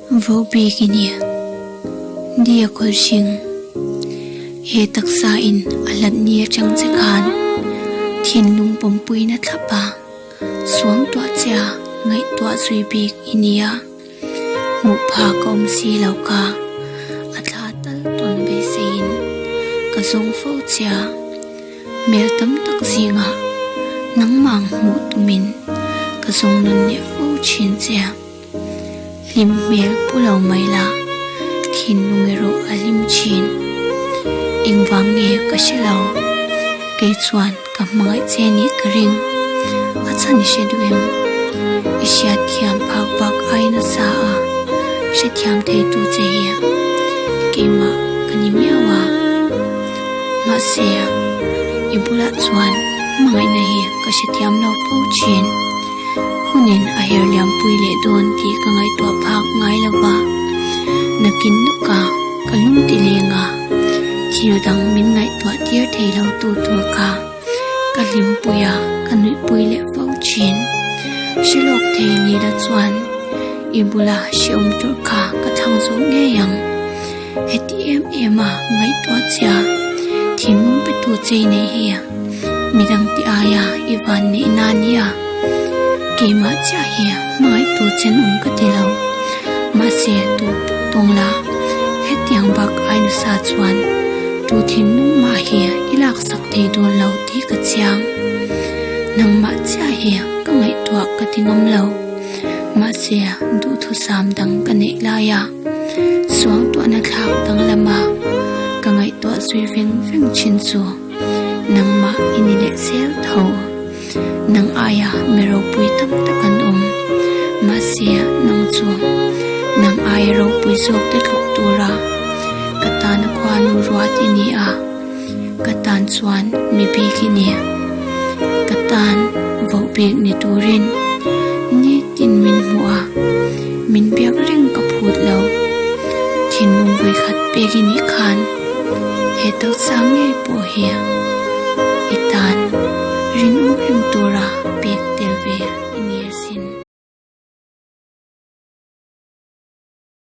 vô bì kì nè dia khôi sinh he taksa in alam nia chang che khan thiên lung pom pui na thapa xuống tọa cha ngay tọa duy bì inia mu pha kom si lau ka atha tal ton be sein ka zong fo cha mel tam tak zinga nang mang mu tumin ka zong nun ne fo chin cha lim mel pulau mai la thin lungero alim chin ingwang nge ka shelau ke chuan ka mangai cheni ka ring achani sheduem isya thiam phak bak aina sa a she thiam thei tu che ya keima kanimiawa ma se ibula chuan mangai na hi ka she thiam lo po chin hunin a her liam pui le don ti ka ngai to phak ngai lawa nakin nuka kalum ti lenga thiu dang min ngai to tiar thei lo tu tu ka kalim puya kanui pui le fo chin shilok thei ni la chuan ibula shiom tur kha ka thang zo nge yang atm ema ngai to cha thingum pe tu chei nei hi midang ti aya iwan ni nania keima cha hi mai tu chen ka ti lo ma se tu tong la hetiang bak ainu sa chuan tu thin nu ma hi ilak sak thei don lo ti ka chiang nang ma cha hi ka ngai to ka tingam lo ma se du thu sam dang ka nei la ya suang to na thak dang lama ka ngai to sui veng veng chin chu nang ma ini le sel tho nang aya mero pui tam takan ma se nang chu nang ai ro pui zok te thuk tura katan khwanu ruat ini a katan chuan mi bi ki ni katan vo bek ni turin ni tin min huwa min biak ring ka phut lo thin mung voi khat pe gi ni khan he to sang nge po hi itan rin ring tura bek